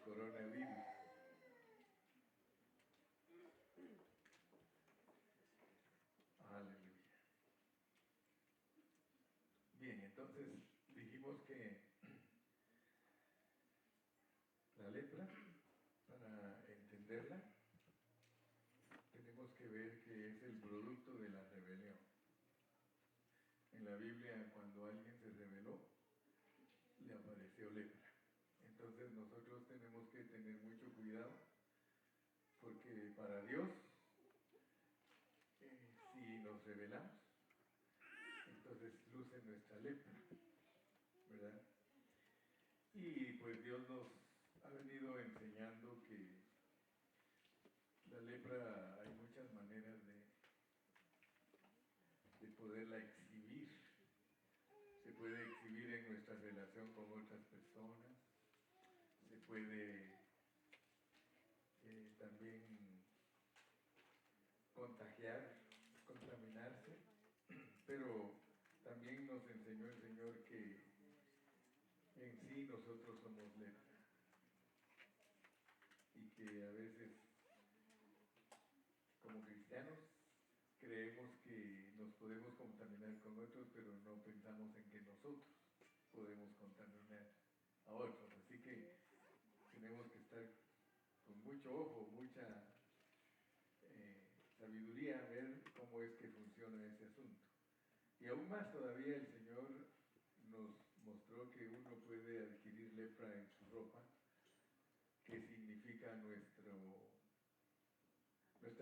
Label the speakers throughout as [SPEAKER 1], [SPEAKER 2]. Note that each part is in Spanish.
[SPEAKER 1] coronavirus. Aleluya. Bien, entonces dijimos que la lepra, para entenderla, tenemos que ver que es el producto de la rebelión. En la Biblia, cuando alguien se rebeló, le apareció lepra. Entonces nosotros tenemos que tener mucho cuidado, porque para Dios, si nos rebelamos, entonces luce nuestra lepra, ¿verdad? Y pues Dios nos ha venido enseñando que la lepra hay muchas maneras de poderla exhibir. Se puede exhibir en nuestra relación con otras personas, se puede también contagiar, contaminarse, pero también nos enseñó el Señor que en sí nosotros somos lepra y que a veces como cristianos creemos que nos podemos contaminar con otros, pero no pensamos en que nosotros podemos contaminar a otros. Así que tenemos que estar con mucho ojo, mucha sabiduría, a ver cómo es que funciona ese asunto. Y aún más todavía el Señor nos mostró que uno puede adquirir lepra en su ropa, que significa nuestra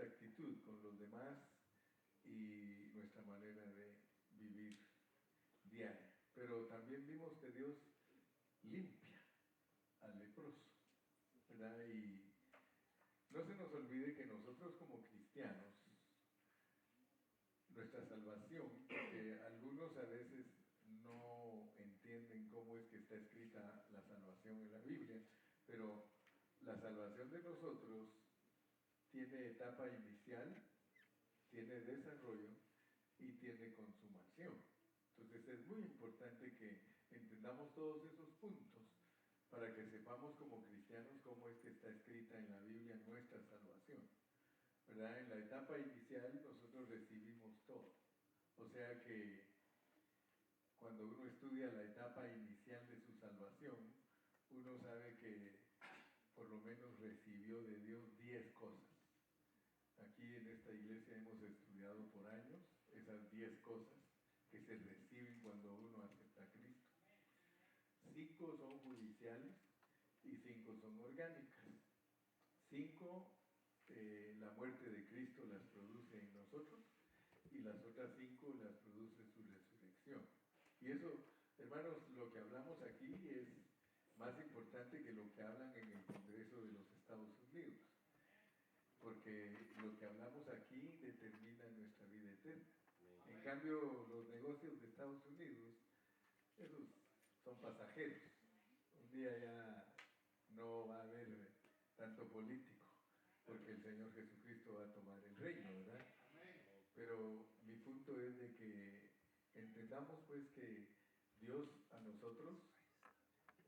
[SPEAKER 1] actitud con los demás y nuestra manera de vivir diaria. Pero también vimos que Dios limpia al leproso, ¿verdad? Y no se nos olvide que nosotros como cristianos, nuestra salvación, porque algunos a veces no entienden cómo es que está escrita la salvación en la Biblia, pero la salvación de nosotros tiene etapa inicial, tiene desarrollo y tiene consumación. Entonces es muy importante que entendamos todos esos puntos para que sepamos como cristianos cómo es que está escrita en la Biblia nuestra salvación, ¿verdad? En la etapa inicial nosotros recibimos todo. O sea que cuando uno estudia la etapa inicial de su salvación, uno sabe que por lo menos recibió de Dios 10 cosas. Aquí en esta iglesia hemos estudiado por años esas 10 cosas que se reciben cuando uno acepta a Cristo. 5 son judiciales y 5 son orgánicas. 5, la muerte de Cristo las produce en nosotros y las otras 5 las produce su resurrección. Y eso, hermanos, lo que hablamos aquí es más importante que lo que hablan en el Congreso de los Estados Unidos, porque lo que hablamos aquí determina nuestra vida eterna. En cambio, los negocios de Estados Unidos, esos son pasajeros. Un día ya no va a haber tanto político, porque el Señor Jesucristo va a tomar el reino, ¿verdad? Pero mi punto es de que entendamos pues que Dios a nosotros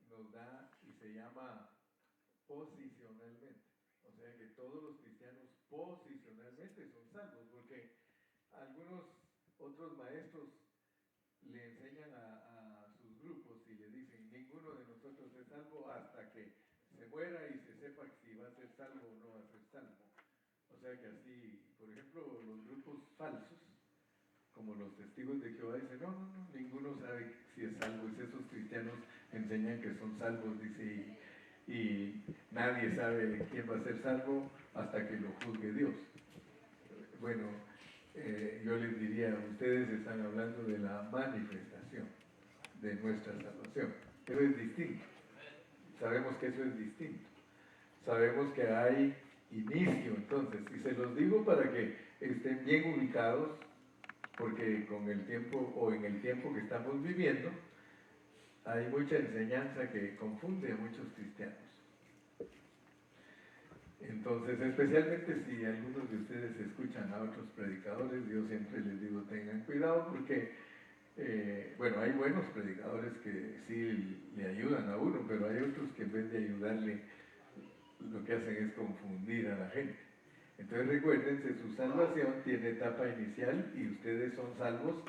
[SPEAKER 1] nos da y se llama posicionalmente. O sea que todos los cristianos posicionalmente son salvos, porque algunos otros maestros le enseñan a sus grupos y le dicen, ninguno de nosotros es salvo hasta que se muera y se sepa si va a ser salvo o no va a ser salvo. O sea que así, por ejemplo, los grupos falsos, como los testigos de Jehová, dicen, no, ninguno sabe si es salvo. Y esos cristianos enseñan que son salvos, dice, y nadie sabe quién va a ser salvo hasta que lo juzgue Dios. Bueno, yo les diría, ustedes están hablando de la manifestación de nuestra salvación. Eso es distinto. Sabemos que eso es distinto. Sabemos que hay inicio, entonces, y se los digo para que estén bien ubicados, porque con el tiempo, o en el tiempo que estamos viviendo, hay mucha enseñanza que confunde a muchos cristianos. Entonces, especialmente si algunos de ustedes escuchan a otros predicadores, yo siempre les digo, tengan cuidado porque, bueno, hay buenos predicadores que sí le ayudan a uno, pero hay otros que en vez de ayudarle, lo que hacen es confundir a la gente. Entonces recuérdense, su salvación tiene etapa inicial y ustedes son salvos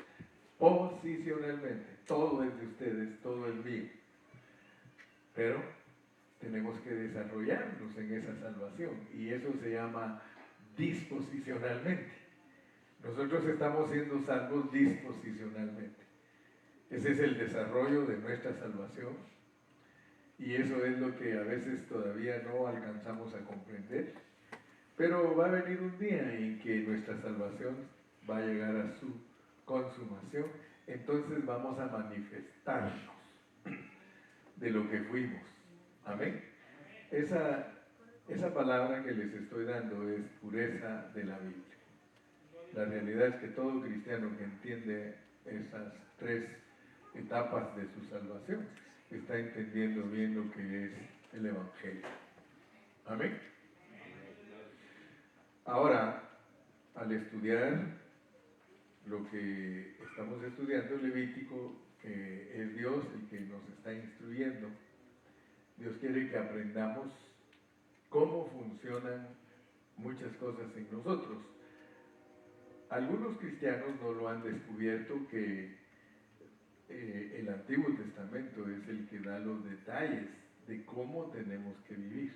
[SPEAKER 1] posicionalmente. Todo es de ustedes, todo es mío. Pero tenemos que desarrollarnos en esa salvación y eso se llama disposicionalmente. Nosotros estamos siendo salvos disposicionalmente. Ese es el desarrollo de nuestra salvación y eso es lo que a veces todavía no alcanzamos a comprender. Pero va a venir un día en que nuestra salvación va a llegar a su consumación, entonces vamos a manifestarnos de lo que fuimos. Amén. Esa palabra que les estoy dando es pureza de la Biblia. La realidad es que todo cristiano que entiende esas tres etapas de su salvación está entendiendo bien lo que es el Evangelio. Amén. Ahora, al estudiar lo que estamos estudiando, Levítico, que es Dios el que nos está instruyendo, Dios quiere que aprendamos cómo funcionan muchas cosas en nosotros. Algunos cristianos no lo han descubierto que el Antiguo Testamento es el que da los detalles de cómo tenemos que vivir.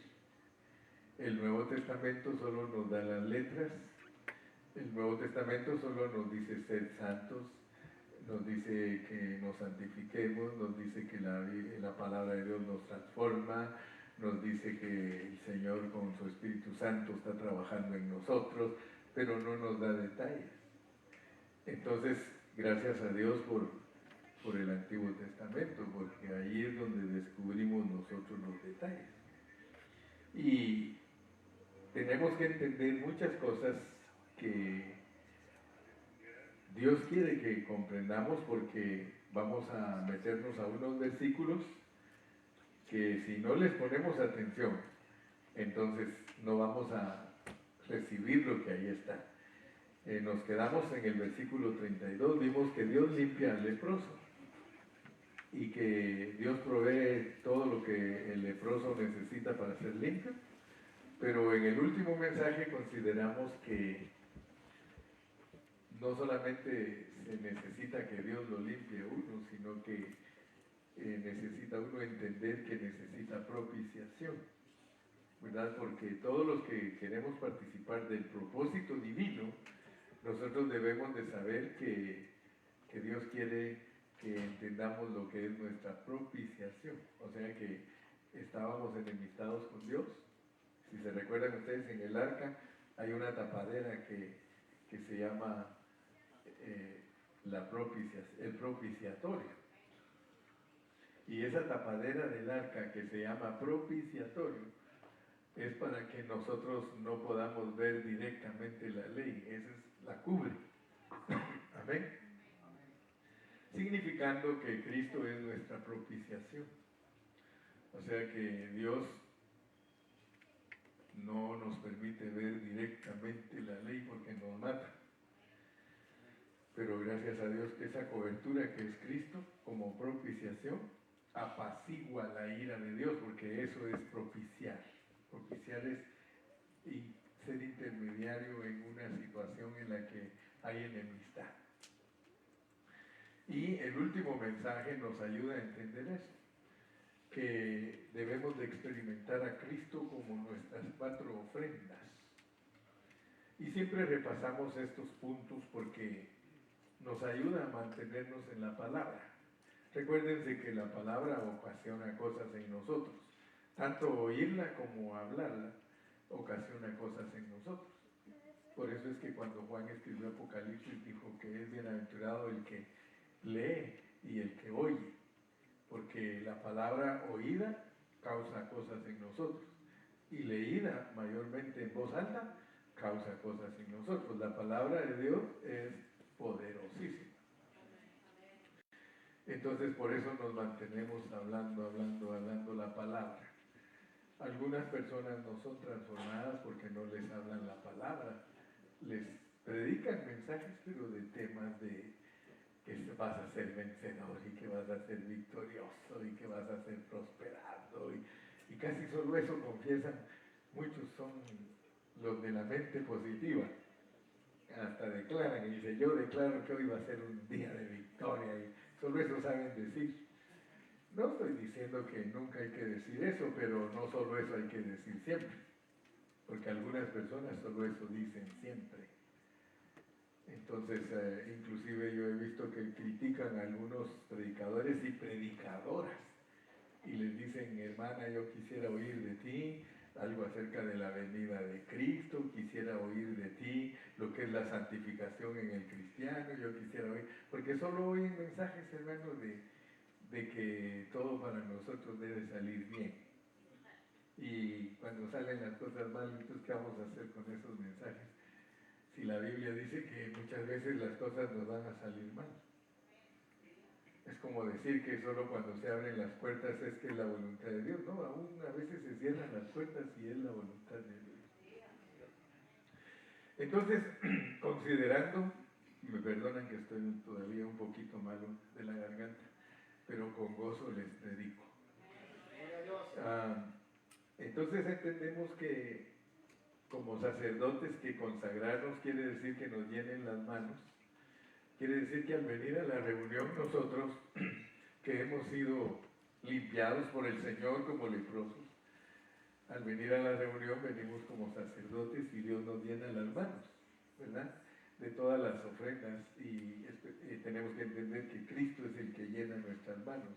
[SPEAKER 1] El Nuevo Testamento solo nos da las letras, el Nuevo Testamento solo nos dice ser santos, nos dice que nos santifiquemos, nos dice que la palabra de Dios nos transforma, nos dice que el Señor con su Espíritu Santo está trabajando en nosotros, pero no nos da detalles. Entonces, gracias a Dios por el Antiguo Testamento, porque ahí es donde descubrimos nosotros los detalles. Y tenemos que entender muchas cosas que Dios quiere que comprendamos, porque vamos a meternos a unos versículos que si no les ponemos atención, entonces no vamos a recibir lo que ahí está. Nos quedamos en el versículo 32, vimos que Dios limpia al leproso y que Dios provee todo lo que el leproso necesita para ser limpio, pero en el último mensaje consideramos que no solamente se necesita que Dios lo limpie a uno, sino que necesita uno entender que necesita propiciación, ¿verdad? Porque todos los que queremos participar del propósito divino, nosotros debemos de saber que Dios quiere que entendamos lo que es nuestra propiciación, o sea que estábamos enemistados con Dios. Si se recuerdan ustedes, en el arca hay una tapadera que se llama el propiciatorio. Y esa tapadera del arca que se llama propiciatorio es para que nosotros no podamos ver directamente la ley, esa es la cubre. Amén. Significando que Cristo es nuestra propiciación. O sea que Dios no nos permite ver directamente la ley porque nos mata. Pero gracias a Dios que esa cobertura que es Cristo como propiciación apacigua la ira de Dios, porque eso es propiciar. Propiciar es ser intermediario en una situación en la que hay enemistad. Y el último mensaje nos ayuda a entender eso, que debemos de experimentar a Cristo como nuestras 4 ofrendas. Y siempre repasamos estos puntos porque nos ayuda a mantenernos en la palabra. Recuérdense que la palabra ocasiona cosas en nosotros. Tanto oírla como hablarla ocasiona cosas en nosotros. Por eso es que cuando Juan escribió Apocalipsis dijo que es bienaventurado el que lee y el que oye, porque la palabra oída causa cosas en nosotros y leída mayormente en voz alta causa cosas en nosotros. La palabra de Dios es poderosísima. Entonces por eso nos mantenemos hablando la palabra. Algunas personas no son transformadas porque no les hablan la palabra, les predican mensajes pero de temas de que vas a ser vencedor y que vas a ser victorioso y que vas a ser prosperado y casi solo eso confiesan, muchos son los de la mente positiva. Hasta declaran y dicen, yo declaro que hoy va a ser un día de victoria y solo eso saben decir. No estoy diciendo que nunca hay que decir eso, pero no solo eso hay que decir siempre, porque algunas personas solo eso dicen siempre. Entonces, inclusive yo he visto que critican a algunos predicadores y predicadoras y les dicen, hermana, yo quisiera oír de ti algo acerca de la venida de Cristo, quisiera oír de ti lo que es la santificación en el cristiano, yo quisiera oír, porque solo oyen mensajes, hermanos, de que todo para nosotros debe salir bien. Y cuando salen las cosas mal, entonces, ¿qué vamos a hacer con esos mensajes? Si la Biblia dice que muchas veces las cosas nos van a salir mal. Es como decir que solo cuando se abren las puertas es que es la voluntad de Dios. No, aún a veces se cierran las puertas y es la voluntad de Dios. Entonces, considerando, me perdonan que estoy todavía un poquito malo de la garganta, pero con gozo les predico. Entonces entendemos que como sacerdotes, que consagrarnos quiere decir que nos llenen las manos. Quiere decir que al venir a la reunión nosotros, que hemos sido limpiados por el Señor como leprosos, al venir a la reunión venimos como sacerdotes y Dios nos llena las manos, ¿verdad? De todas las ofrendas y tenemos que entender que Cristo es el que llena nuestras manos.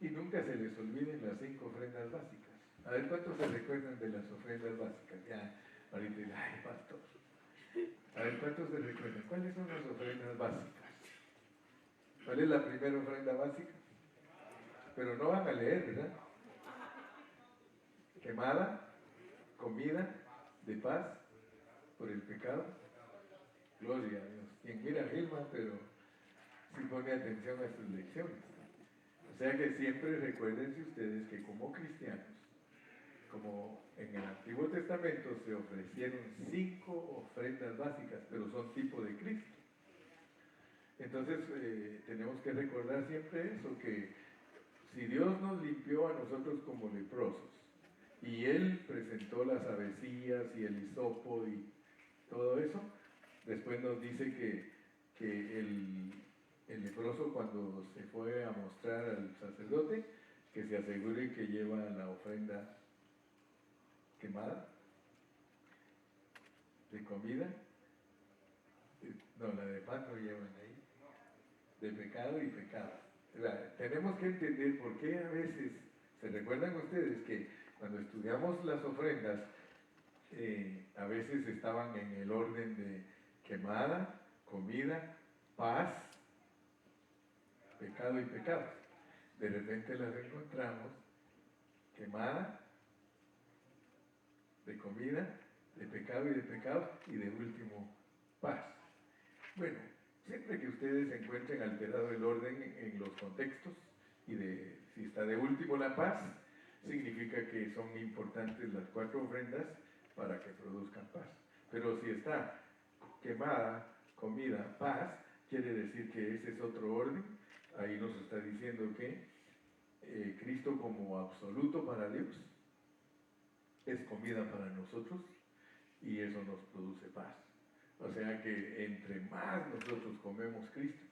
[SPEAKER 1] Y nunca se les olviden las 5 ofrendas básicas. A ver, ¿cuántos se recuerdan de las ofrendas básicas? Ya, ahorita dicen, ay, pastor. A ver, ¿cuántos se recuerdan? ¿Cuáles son las ofrendas básicas? ¿Cuál es la primera ofrenda básica? Pero no van a leer, ¿verdad? Quemada, comida, de paz, por el pecado. Gloria a Dios. Quien mira a Gilma, pero sí pone atención a sus lecciones. O sea que siempre recuérdense ustedes que como cristianos, como en el Antiguo Testamento se ofrecieron 5 ofrendas básicas, pero son tipo de Cristo. Entonces tenemos que recordar siempre eso, que si Dios nos limpió a nosotros como leprosos, y Él presentó las avecillas y el hisopo y todo eso, después nos dice que el leproso cuando se fue a mostrar al sacerdote, que se asegure que lleva la ofrenda quemada, de comida, no, la de pan no llevan ahí, de pecado y pecado. O sea, tenemos que entender por qué a veces, ¿se recuerdan ustedes que cuando estudiamos las ofrendas, a veces estaban en el orden de quemada, comida, paz, pecado y pecado? De repente las encontramos quemada, de comida, de pecado y de pecado, y de último, paz. Bueno, siempre que ustedes encuentren alterado el orden en los contextos, y si está de último la paz, significa que son importantes las 4 ofrendas para que produzcan paz. Pero si está quemada, comida, paz, quiere decir que ese es otro orden. Ahí nos está diciendo que Cristo como absoluto para Dios es comida para nosotros y eso nos produce paz. O sea que entre más nosotros comemos Cristo,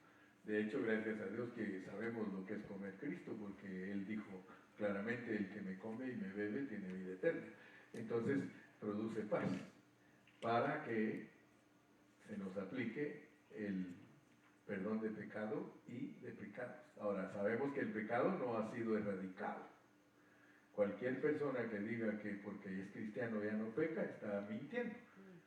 [SPEAKER 1] de hecho gracias a Dios que sabemos lo que es comer Cristo, porque Él dijo claramente, el que me come y me bebe tiene vida eterna. Entonces produce paz para que se nos aplique el perdón de pecado y de pecados. Ahora sabemos que el pecado no ha sido erradicado. Cualquier persona que diga que porque es cristiano ya no peca, está mintiendo.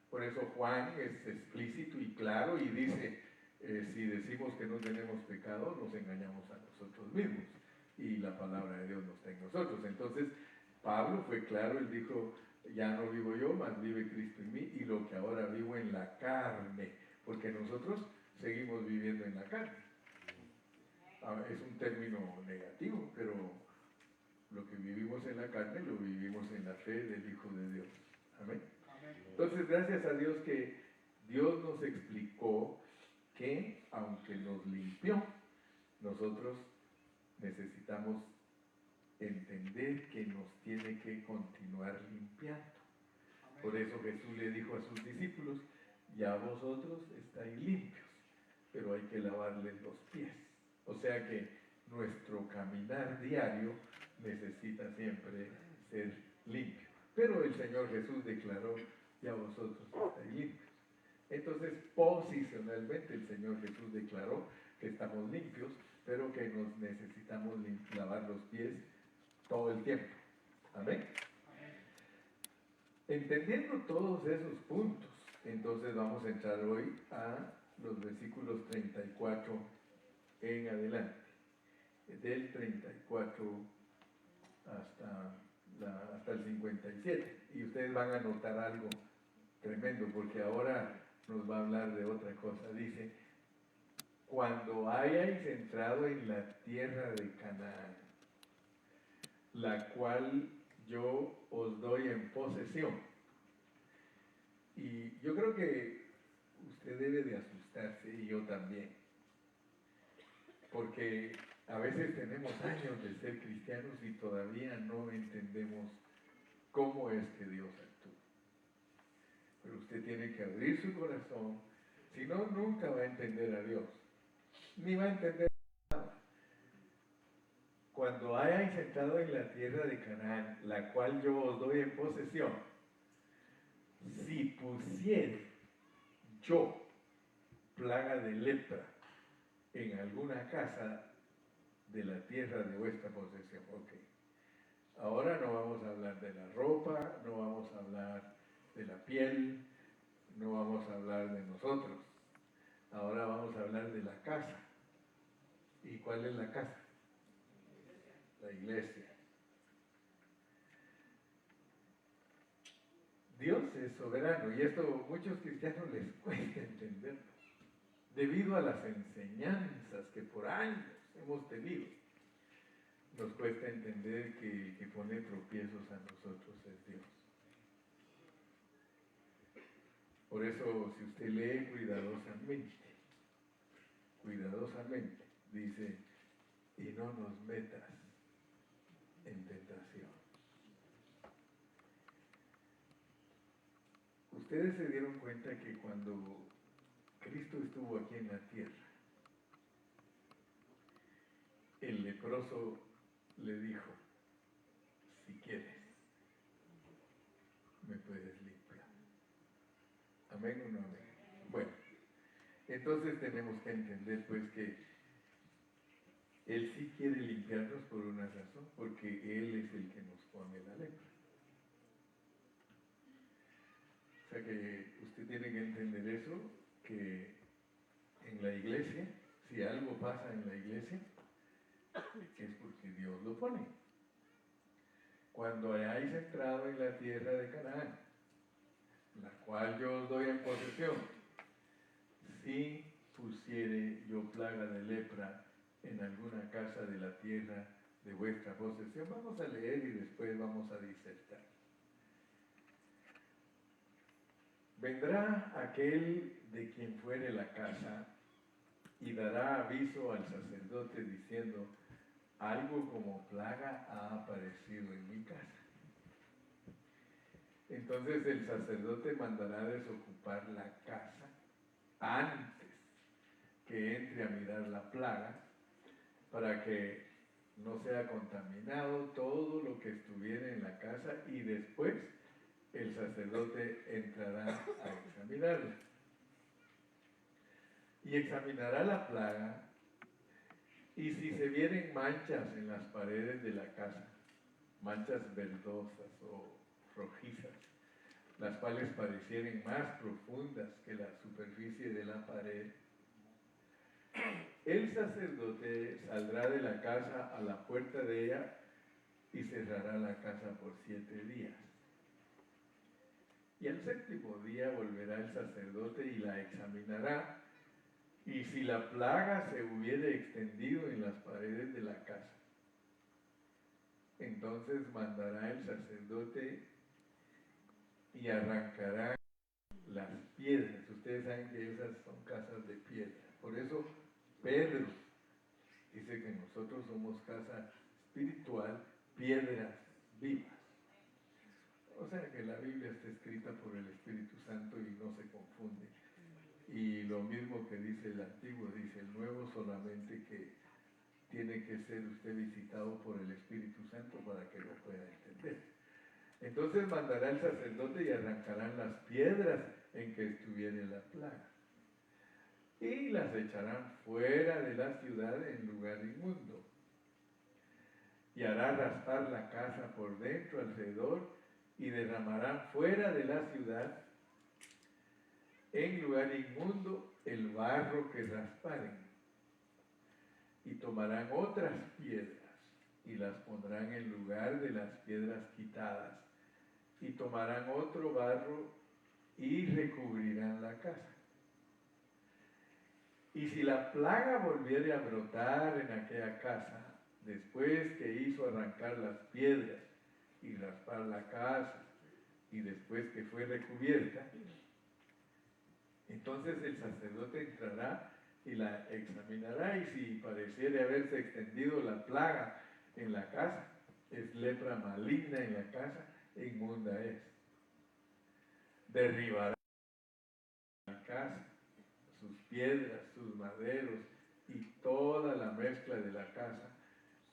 [SPEAKER 1] Por eso Juan es explícito y claro y dice, si decimos que no tenemos pecado, nos engañamos a nosotros mismos. Y la palabra de Dios no está en nosotros. Entonces, Pablo fue claro, él dijo, ya no vivo yo, mas vive Cristo en mí, y lo que ahora vivo en la carne, porque nosotros seguimos viviendo en la carne. Es un término negativo, pero lo que vivimos en la carne lo vivimos en la fe del Hijo de Dios. Amén. Entonces, gracias a Dios que Dios nos explicó que, aunque nos limpió, nosotros necesitamos entender que nos tiene que continuar limpiando. Por eso Jesús le dijo a sus discípulos, ya vosotros estáis limpios, pero hay que lavarles los pies. O sea que nuestro caminar diario necesita siempre ser limpio. Pero el Señor Jesús declaró, ya vosotros estáis limpios. Entonces, posicionalmente el Señor Jesús declaró que estamos limpios, pero que nos necesitamos lavar los pies todo el tiempo. Amén. Entendiendo todos esos puntos, entonces vamos a entrar hoy a los versículos 34 en adelante. Del 34 hasta el 57. Y ustedes van a notar algo tremendo, porque ahora nos va a hablar de otra cosa. Dice, cuando hayáis entrado en la tierra de Canaán, la cual yo os doy en posesión. Y yo creo que usted debe de asustarse, y yo también, porque a veces tenemos años de ser cristianos y todavía no entendemos cómo es que Dios actúa. Pero usted tiene que abrir su corazón, si no, nunca va a entender a Dios, ni va a entender nada. Cuando hayáis entrado en la tierra de Canaán, la cual yo os doy en posesión, si pusiere yo plaga de lepra en alguna casa de la tierra de vuestra posesión. Ok. Ahora no vamos a hablar de la ropa, no vamos a hablar de la piel, no vamos a hablar de nosotros. Ahora vamos a hablar de la casa. ¿Y cuál es la casa? La iglesia. Dios es soberano y esto a muchos cristianos les cuesta entenderlo, debido a las enseñanzas que por años hemos tenido. Nos cuesta entender que pone tropiezos a nosotros es Dios. Por eso, si usted lee cuidadosamente, dice, y no nos metas en tentación. Ustedes se dieron cuenta que cuando Cristo estuvo aquí en la tierra, el leproso le dijo, si quieres, me puedes limpiar. ¿Amén o no amén? Bueno, entonces tenemos que entender pues que Él sí quiere limpiarnos por una razón, porque Él es el que nos pone la lepra. O sea que usted tiene que entender eso, que en la iglesia, si algo pasa en la iglesia, es porque Dios lo pone. Cuando hayáis entrado en la tierra de Canaán, la cual yo os doy en posesión, si pusiere yo plaga de lepra en alguna casa de la tierra de vuestra posesión, vamos a leer y después vamos a disertar. Vendrá aquel de quien fuere la casa y dará aviso al sacerdote diciendo, algo como plaga ha aparecido en mi casa. Entonces el sacerdote mandará desocupar la casa antes que entre a mirar la plaga, para que no sea contaminado todo lo que estuviera en la casa, y después el sacerdote entrará a examinarla. Y examinará la plaga, y si se vieren manchas en las paredes de la casa, manchas verdosas o rojizas, las cuales parecieren más profundas que la superficie de la pared, el sacerdote saldrá de la casa a la puerta de ella y cerrará la casa por 7 días. Y al 7º día volverá el sacerdote y la examinará, y si la plaga se hubiere extendido en las paredes de la casa, entonces mandará el sacerdote y arrancará las piedras. Ustedes saben que esas son casas de piedra. Por eso Pedro dice que nosotros somos casa espiritual, piedras vivas. O sea que la Biblia está escrita por el Espíritu Santo y no se confunde. Y lo mismo que dice el Antiguo, dice el Nuevo, solamente que tiene que ser usted visitado por el Espíritu Santo para que lo pueda entender. Entonces mandará el sacerdote y arrancarán las piedras en que estuviere la plaga y las echarán fuera de la ciudad en lugar inmundo. Y hará raspar la casa por dentro alrededor y derramarán fuera de la ciudad en lugar inmundo el barro que rasparen. Y tomarán otras piedras y las pondrán en lugar de las piedras quitadas. Y tomarán otro barro y recubrirán la casa. Y si la plaga volviere a brotar en aquella casa, después que hizo arrancar las piedras y raspar la casa, y después que fue recubierta, entonces el sacerdote entrará y la examinará, y si pareciere haberse extendido la plaga en la casa, es lepra maligna en la casa, e inmunda es. Derribará la casa, sus piedras, sus maderos y toda la mezcla de la casa,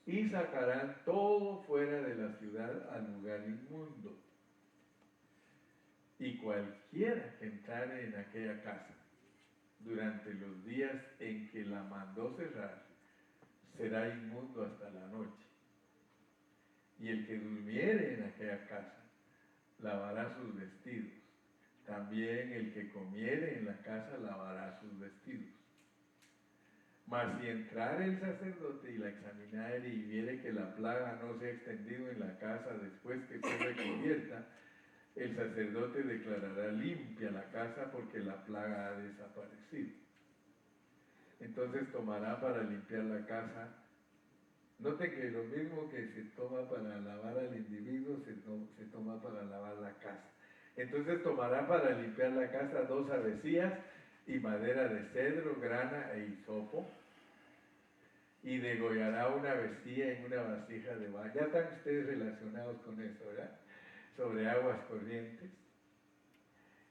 [SPEAKER 1] y sacarán todo fuera de la ciudad al lugar inmundo. Y cualquiera que entrare en aquella casa durante los días en que la mandó cerrar, será inmundo hasta la noche. Y el que durmiere en aquella casa, lavará sus vestidos. También el que comiere en la casa, lavará sus vestidos. Mas si entrare el sacerdote y la examinare y viere que la plaga no se ha extendido en la casa después que fue recubierta, el sacerdote declarará limpia la casa porque la plaga ha desaparecido. Entonces tomará para limpiar la casa. Note que lo mismo que se toma para lavar al individuo, se toma para lavar la casa. Entonces tomará para limpiar la casa 2 avecías y madera de cedro, grana e hisopo, y degollará una avecía en una vasija de barro. Ya están ustedes relacionados con eso, ¿verdad? Sobre aguas corrientes.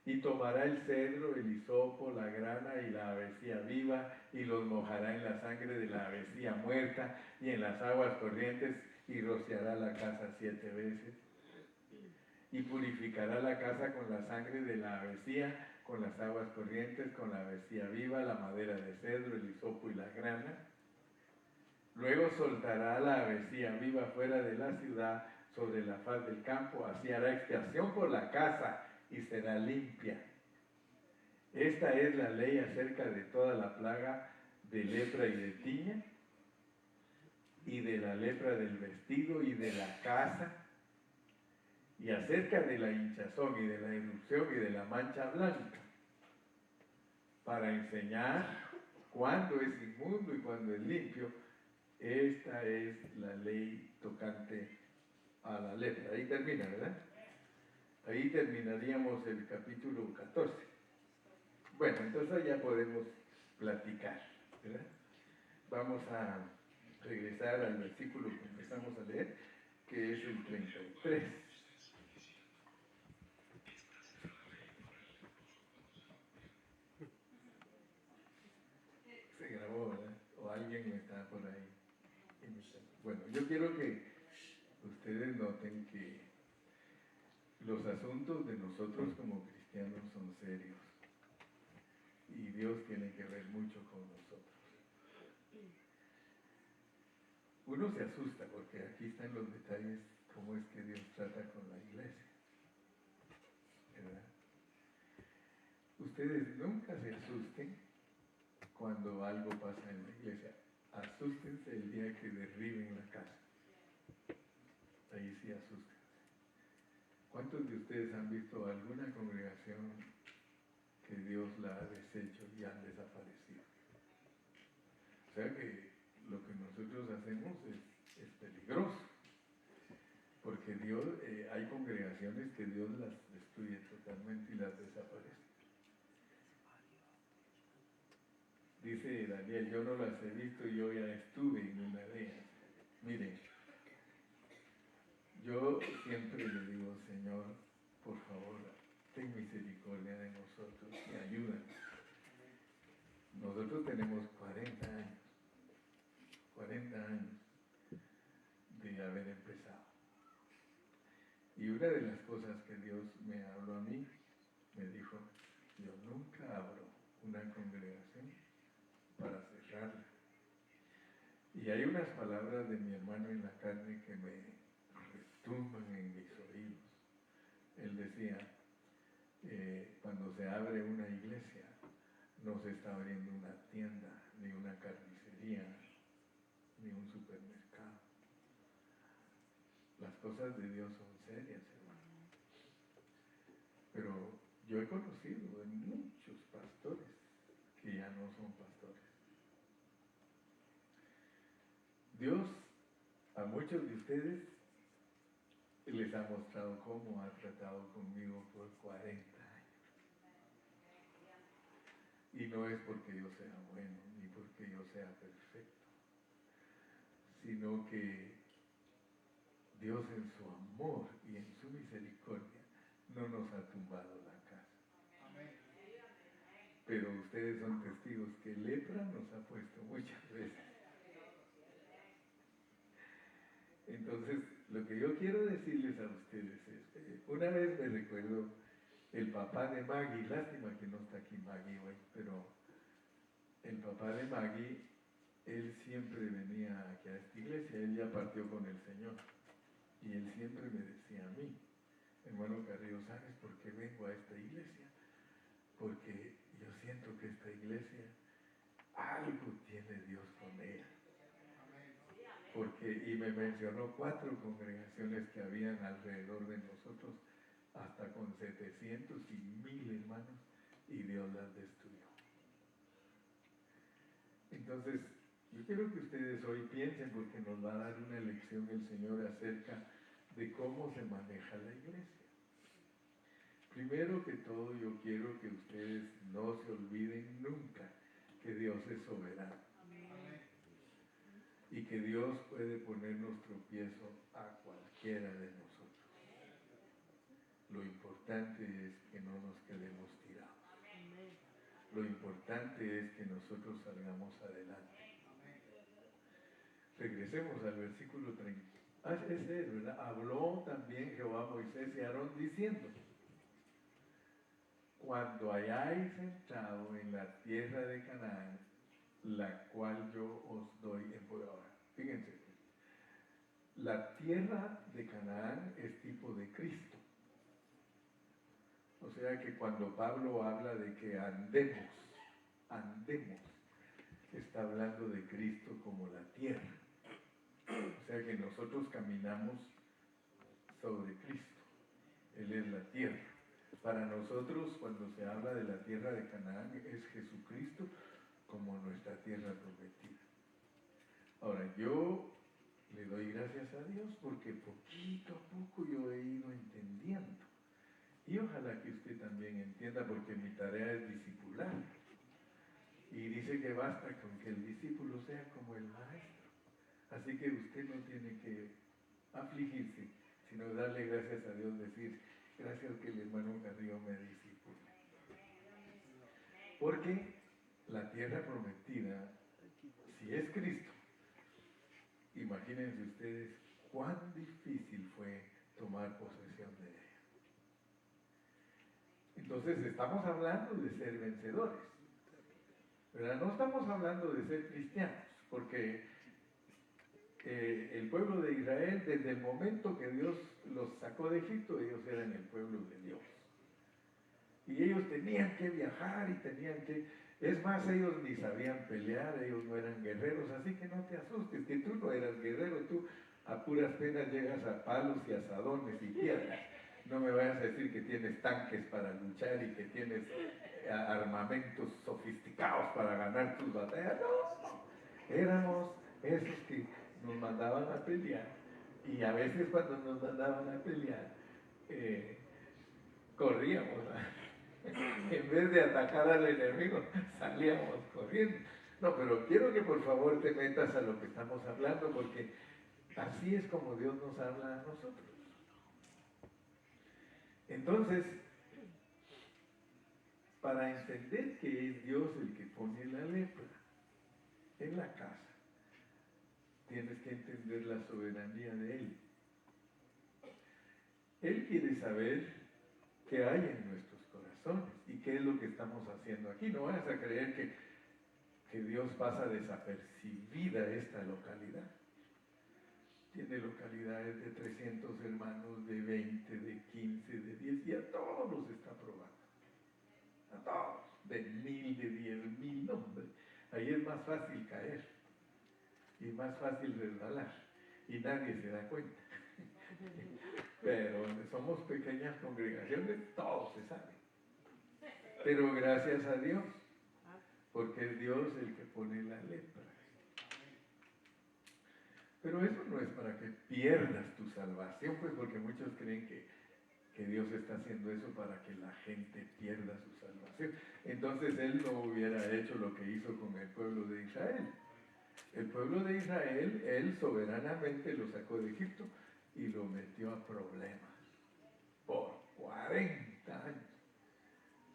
[SPEAKER 1] Y tomará el cedro, el hisopo, la grana y la avecía viva, y los mojará en la sangre de la avecía muerta y en las aguas corrientes, y rociará la casa 7 veces. Y purificará la casa con la sangre de la avecía, con las aguas corrientes, con la avecía viva, la madera de cedro, el hisopo y la grana. Luego soltará la avecía viva fuera de la ciudad sobre la faz del campo, así hará expiación por la casa y será limpia. Esta es la ley acerca de toda la plaga de lepra y de tiña, y de la lepra del vestido y de la casa, y acerca de la hinchazón y de la erupción y de la mancha blanca, para enseñar cuándo es inmundo y cuándo es limpio. Esta es la ley tocante a la lepra. Ahí termina, ¿verdad? Ahí terminaríamos el capítulo 14. Bueno, entonces ya podemos platicar, ¿verdad? Vamos a regresar al versículo que empezamos a leer, que es el 33. Se grabó, ¿verdad? O alguien está por ahí. Bueno, yo quiero que ustedes noten que los asuntos de nosotros como cristianos son serios. Y Dios tiene que ver mucho con nosotros. Uno se asusta porque aquí están los detalles, cómo es que Dios trata con la iglesia, ¿verdad? Ustedes nunca se asusten cuando algo pasa en la iglesia. Asústense el día que derriben la casa. Ahí sí asústense. ¿Cuántos de ustedes han visto alguna congregación que Dios la ha deshecho y han desaparecido? O sea que lo que nosotros hacemos es peligroso, porque Dios, hay congregaciones que Dios las destruye totalmente y las desaparece. Dice Daniel, yo no las he visto y yo ya estuve en una de ellas. Miren, yo siempre le digo, Señor, por favor, ten misericordia de nosotros y ayúdanos. Nosotros tenemos 40 años de haber empezado. Y una de las cosas que Dios me habló a mí, me dijo, yo nunca abro una congregación para cerrarla. Y hay unas palabras de mi hermano en la carne que me retumban en mis oídos. Él decía, cuando se abre una iglesia, no se está abriendo una tienda, ni una carnicería, ni un supermercado. Las cosas de Dios son serias, hermano. Pero yo he conocido de muchos pastores que ya no son pastores. Dios a muchos de ustedes les ha mostrado cómo ha tratado conmigo por 40 años. Y no es porque yo sea bueno, ni porque yo sea perfecto, sino que Dios en su amor y en su misericordia no nos ha tumbado la casa. Pero ustedes son testigos que lepra nos ha puesto muchas veces. Entonces, lo que yo quiero decirles a ustedes es, una vez me recuerdo el papá de Maggie, lástima que no está aquí Maggie hoy, pero el papá de Maggie, él siempre venía aquí a esta iglesia, él ya partió con el Señor, y él siempre me decía a mí, hermano Carrillo, ¿sabes por qué vengo a esta iglesia? Porque yo siento que esta iglesia, algo tiene Dios con ella. Y me mencionó 4 congregaciones que habían alrededor de nosotros, hasta con 700 y 1000 hermanos, y Dios las destruyó. Entonces, yo quiero que ustedes hoy piensen, porque nos va a dar una lección el Señor acerca de cómo se maneja la iglesia. Primero que todo, yo quiero que ustedes no se olviden nunca que Dios es soberano. Y que Dios puede ponernos tropiezo a cualquiera de nosotros. Lo importante es que no nos quedemos tirados. Lo importante es que nosotros salgamos adelante. Regresemos al versículo 30. Ese es, ¿verdad? Habló también Jehová a Moisés y a Aarón diciendo, cuando hayáis entrado en la tierra de Canaán, la cual yo os doy en posesión. Fíjense, la tierra de Canaán es tipo de Cristo. O sea que cuando Pablo habla de que andemos, está hablando de Cristo como la tierra. O sea que nosotros caminamos sobre Cristo. Él es la tierra. Para nosotros, cuando se habla de la tierra de Canaán, es Jesucristo como nuestra tierra prometida. Ahora, yo le doy gracias a Dios porque poquito a poco yo he ido entendiendo. Y ojalá que usted también entienda, porque mi tarea es discipular. Y dice que basta con que el discípulo sea como el maestro. Así que usted no tiene que afligirse, sino darle gracias a Dios, decir, gracias que el hermano Carrillo me discipula. Porque la tierra prometida, si es Cristo, imagínense ustedes cuán difícil fue tomar posesión de ella. Entonces estamos hablando de ser vencedores, ¿verdad? No estamos hablando de ser cristianos, porque el pueblo de Israel, desde el momento que Dios los sacó de Egipto, ellos eran el pueblo de Dios. Y ellos tenían que viajar y tenían que... Es más, ellos ni sabían pelear, ellos no eran guerreros, así que no te asustes, que tú no eras guerrero, tú a puras penas llegas a palos y asadones y piedras. No me vayas a decir que tienes tanques para luchar y que tienes armamentos sofisticados para ganar tus batallas. No, éramos esos que nos mandaban a pelear, y a veces cuando nos mandaban a pelear, corríamos, en vez de atacar al enemigo, salíamos corriendo. No, pero quiero que por favor te metas a lo que estamos hablando, porque así es como Dios nos habla a nosotros. Entonces, para entender que es Dios el que pone la lepra en la casa, tienes que entender la soberanía de Él. Él quiere saber qué hay en nuestros corazones y qué es lo que estamos haciendo aquí. No vayas a creer que Dios pasa desapercibida esta localidad. Tiene localidades de 300 hermanos, de 20, de 15, de 10, y a todos los está probando. A todos, de 1000, de 10,000, no, hombre. Ahí es más fácil caer y más fácil resbalar y nadie se da cuenta. Pero donde somos pequeñas congregaciones, todo se sabe. Pero gracias a Dios, porque es Dios el que pone la lepra. Pero eso no es para que pierdas tu salvación, pues, porque muchos creen que Dios está haciendo eso para que la gente pierda su salvación. Entonces Él no hubiera hecho lo que hizo con el pueblo de Israel. El pueblo de Israel, Él soberanamente lo sacó de Egipto y lo metió a problemas por 40 años.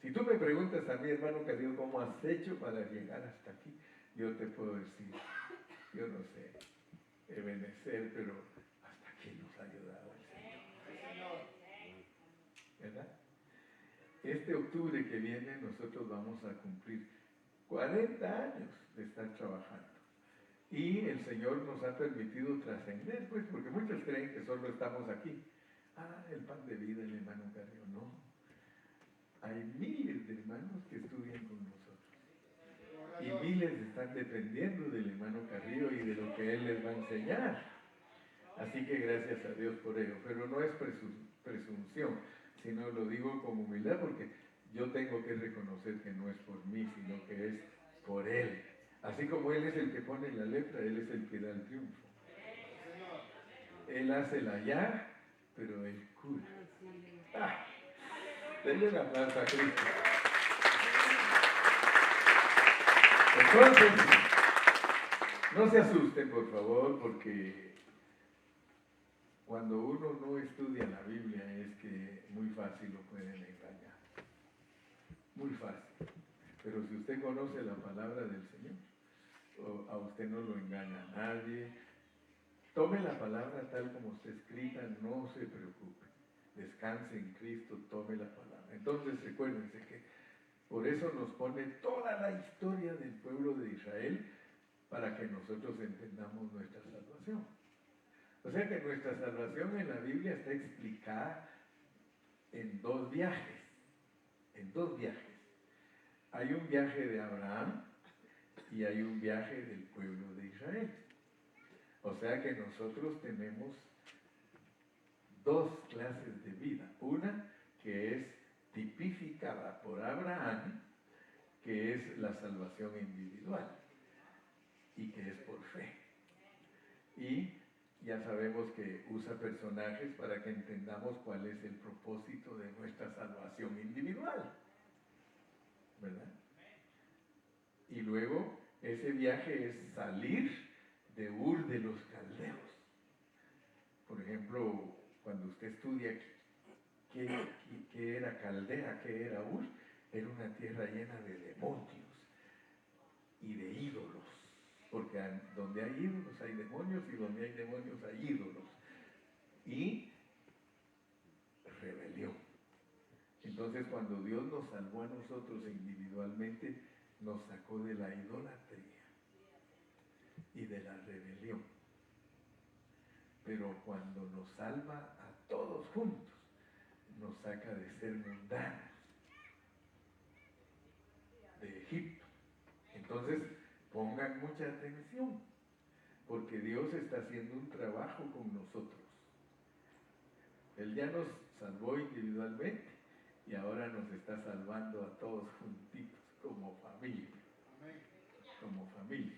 [SPEAKER 1] Si tú me preguntas a mí, hermano querido, ¿cómo has hecho para llegar hasta aquí? Yo te puedo decir, yo no sé, Ebenezer, pero hasta aquí nos ha ayudado el Señor. ¿Verdad? Este octubre que viene nosotros vamos a cumplir 40 años de estar trabajando. Y el Señor nos ha permitido trascender, pues, porque muchos creen que solo estamos aquí. Ah, el pan de vida, el hermano Carrillo, no. Hay miles de hermanos que estudian con nosotros. Y miles están dependiendo del hermano Carrillo y de lo que él les va a enseñar. Así que gracias a Dios por ello. Pero no es presunción, sino lo digo con humildad porque yo tengo que reconocer que no es por mí, sino que es por Él. Así como Él es el que pone la lepra, Él es el que da el triunfo. Él hace la llaga, pero Él cura. ¡Ah! Denle un aplauso a Cristo. Entonces, no se asusten, por favor, porque cuando uno no estudia la Biblia es que muy fácil lo pueden engañar. Muy fácil. Pero si usted conoce la palabra del Señor, a usted no lo engaña nadie. Tome la palabra tal como está escrita, no se preocupe. Descanse en Cristo, tome la palabra. Entonces recuérdense que por eso nos pone toda la historia del pueblo de Israel para que nosotros entendamos nuestra salvación. O sea que nuestra salvación en la Biblia está explicada en dos viajes. En dos viajes. Hay un viaje de Abraham y hay un viaje del pueblo de Israel. O sea que nosotros tenemos dos clases de vida. Una que es tipificada por Abraham, que es la salvación individual y que es por fe. Y ya sabemos que usa personajes para que entendamos cuál es el propósito de nuestra salvación individual. ¿Verdad? Y luego ese viaje es salir de Ur de los Caldeos. Por ejemplo, cuando usted estudia qué era Caldea, qué era Ur, era una tierra llena de demonios y de ídolos. Porque donde hay ídolos hay demonios y donde hay demonios hay ídolos. Y rebelión. Entonces cuando Dios nos salvó a nosotros individualmente, nos sacó de la idolatría y de la rebelión. Pero cuando nos salva a todos juntos, nos saca de ser mundanos, de Egipto. Entonces, pongan mucha atención, porque Dios está haciendo un trabajo con nosotros. Él ya nos salvó individualmente y ahora nos está salvando a todos juntitos, como familia. Como familia.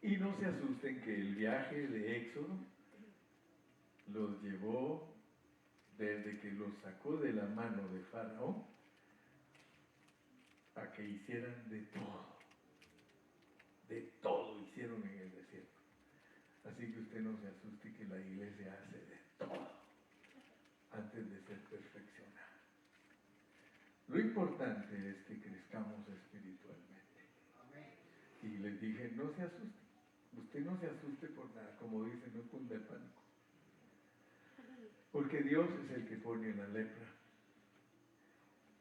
[SPEAKER 1] Y no se asusten que el viaje de Éxodo los llevó desde que los sacó de la mano de Faraón a que hicieran de todo hicieron en el desierto. Así que usted no se asuste que la iglesia hace de todo antes de Lo importante es que crezcamos espiritualmente. Y les dije, no se asuste. Usted no se asuste por nada, como dicen, no cunda el pánico. Porque Dios es el que pone la lepra.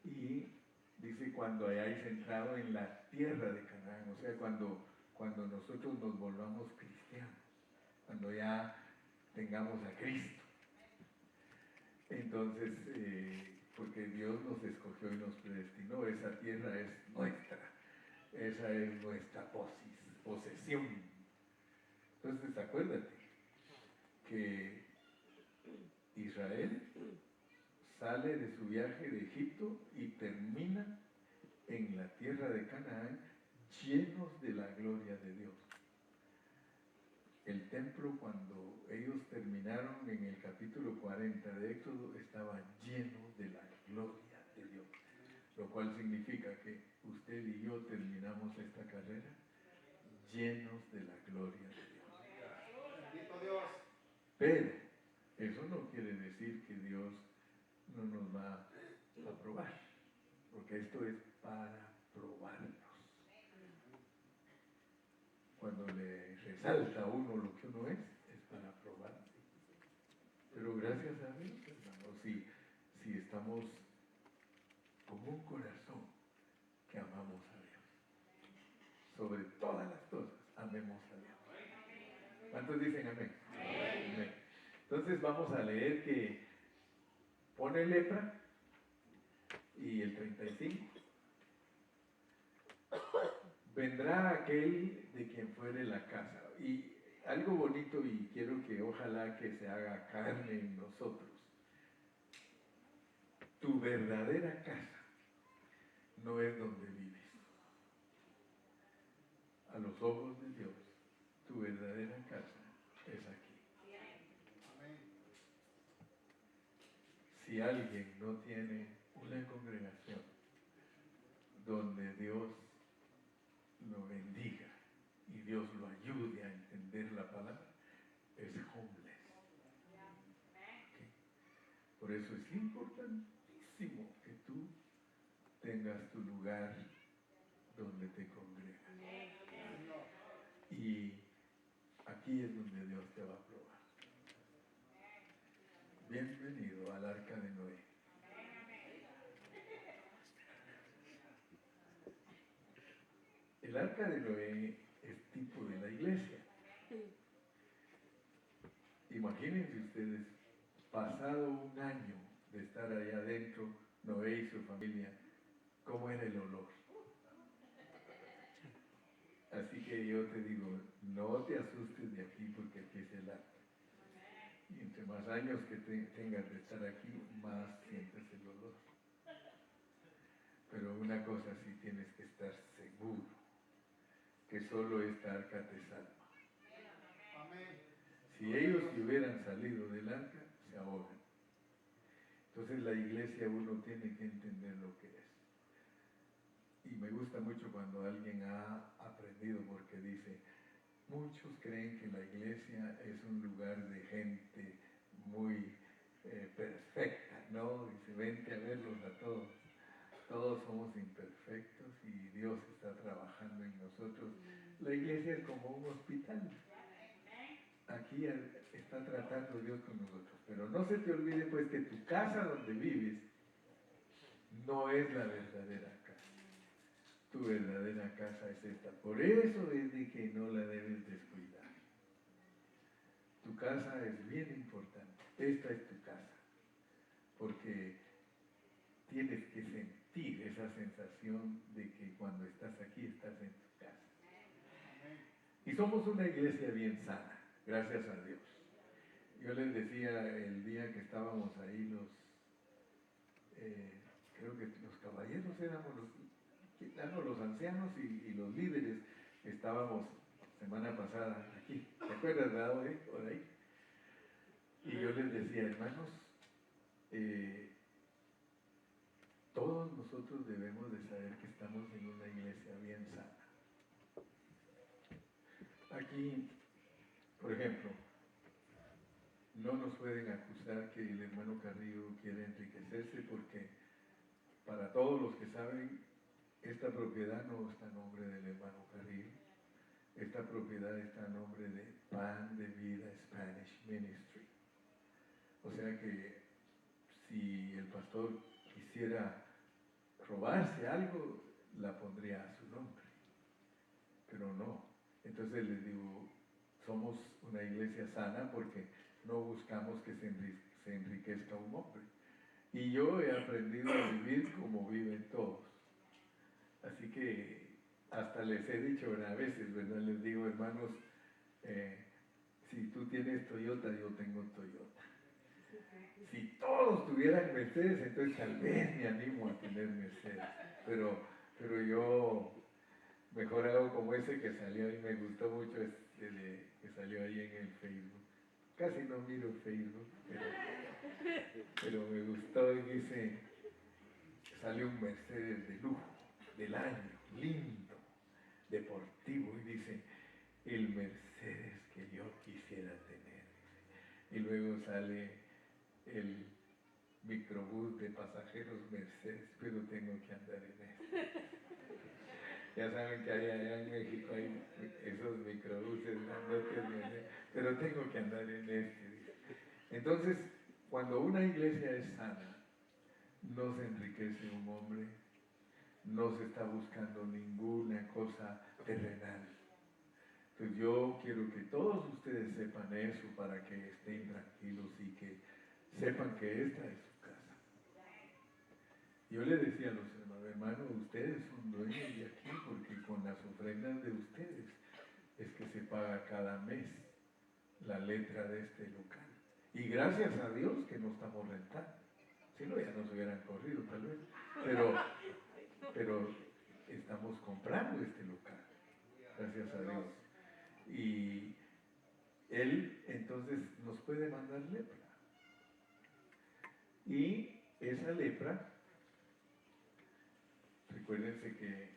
[SPEAKER 1] Y dice, cuando hayáis entrado en la tierra de Canaán, o sea, cuando nosotros nos volvamos cristianos, cuando ya tengamos a Cristo. Entonces, porque Dios nos escogió y nos predestinó, esa tierra es nuestra, esa es nuestra posesión. Entonces, acuérdate que Israel sale de su viaje de Egipto y termina en la tierra de Canaán llenos de la gloria de Dios. El templo, cuando ellos terminaron en el capítulo 40 de Éxodo, estaba lleno de la gloria de Dios, lo cual significa que usted y yo terminamos esta carrera llenos de la gloria de Dios.
[SPEAKER 2] Bendito Dios.
[SPEAKER 1] Pero eso no quiere decir que Dios no nos va a probar, porque esto es para probarnos. Cuando le resalta a uno lo que uno es para probarse. Pero gracias a Dios, hermanos, si estamos con un corazón que amamos a Dios, sobre todas las cosas, amemos a Dios. ¿Cuántos dicen amén? Amén. Entonces vamos a leer que pone lepra y el 35. Vendrá aquel de quien fuere la casa. Y algo bonito, y quiero que ojalá que se haga carne en nosotros. Tu verdadera casa no es donde vives. A los ojos de Dios, tu verdadera casa es aquí. Si alguien no tiene una congregación donde Dios lo bendiga y Dios lo ayude a entender la palabra, es homeless. ¿Okay? Por eso es importantísimo que tú tengas tu lugar donde te congregas. Y aquí es donde Dios te va a probar. Bienvenido al arca de Noé. El arca de Noé es tipo de la iglesia. Imagínense ustedes, pasado un año de estar allá adentro, Noé y su familia, ¿cómo era el olor? Así que yo te digo, no te asustes de aquí porque aquí es el arca. Y entre más años que tengas de estar aquí, más sientes el olor. Pero una cosa sí tienes que estar seguro, que solo esta arca te salva. Si ellos se hubieran salido del arca, se ahogan. Entonces la iglesia uno tiene que entender lo que es. Y me gusta mucho cuando alguien ha aprendido porque dice, muchos creen que la iglesia es un lugar de gente muy perfecta, ¿no? Dice, vente a verlos a todos. Todos somos imperfectos y Dios está trabajando en nosotros. La iglesia es como un hospital. Aquí está tratando Dios con nosotros. Pero no se te olvide pues que tu casa donde vives no es la verdadera casa. Tu verdadera casa es esta. Por eso es de que no la debes descuidar. Tu casa es bien importante. Esta es tu casa. Porque tienes que sentir esa sensación de que cuando estás aquí estás en tu casa. Y somos una iglesia bien sana, gracias a Dios. Yo les decía el día que estábamos ahí creo que los caballeros éramos los ancianos y los líderes, estábamos semana pasada aquí, ¿te acuerdas, verdad, por ahí? Y yo les decía, hermanos, todos nosotros debemos de saber que estamos en una iglesia bien sana. Aquí, por ejemplo, no nos pueden acusar que el hermano Carrillo quiere enriquecerse porque para todos los que saben, esta propiedad no está a nombre del hermano Carril. Esta propiedad está a nombre de Pan de Vida Spanish Ministry. O sea que si el pastor quisiera robarse algo, la pondría a su nombre. Pero no. Entonces les digo, somos una iglesia sana porque no buscamos que se enriquezca un hombre. Y yo he aprendido a vivir como viven todos. Así que hasta les he dicho a veces, ¿verdad? Les digo, hermanos, si tú tienes Toyota, yo tengo Toyota. Si todos tuvieran Mercedes, entonces tal vez me animo a tener Mercedes. Pero yo mejor hago como ese que salió y me gustó mucho, que salió ahí en el Facebook. Casi no miro Facebook, pero me gustó y dice, salió un Mercedes de lujo, del año, lindo, deportivo, y dice, el Mercedes que yo quisiera tener. Y luego sale el microbús de pasajeros Mercedes, pero tengo que andar en este. Ya saben que allá en México hay esos microbuses grandotes, pero tengo que andar en este. Entonces, cuando una iglesia es sana, no se enriquece un hombre, no se está buscando ninguna cosa terrenal. Entonces yo quiero que todos ustedes sepan eso para que estén tranquilos y que sepan que esta es su casa. Yo le decía a los hermanos, ustedes son dueños de aquí porque con las ofrendas de ustedes es que se paga cada mes la letra de este local. Y gracias a Dios que no estamos rentando. Si no, ya nos hubieran corrido tal vez. Pero estamos comprando este local. Gracias a Dios. Y Él entonces nos puede mandar lepra. Y esa lepra, recuérdense que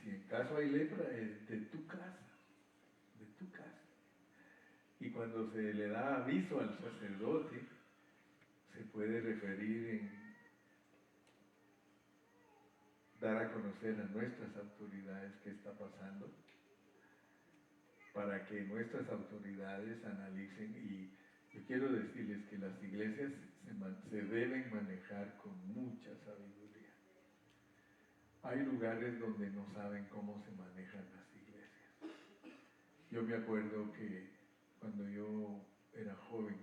[SPEAKER 1] si en caso hay lepra es de tu casa. Y cuando se le da aviso al sacerdote, se puede referir en dar a conocer a nuestras autoridades qué está pasando, para que nuestras autoridades analicen. Y yo quiero decirles que las iglesias se deben manejar con mucha sabiduría. Hay lugares donde no saben cómo se manejan las iglesias. Yo me acuerdo que cuando yo era joven,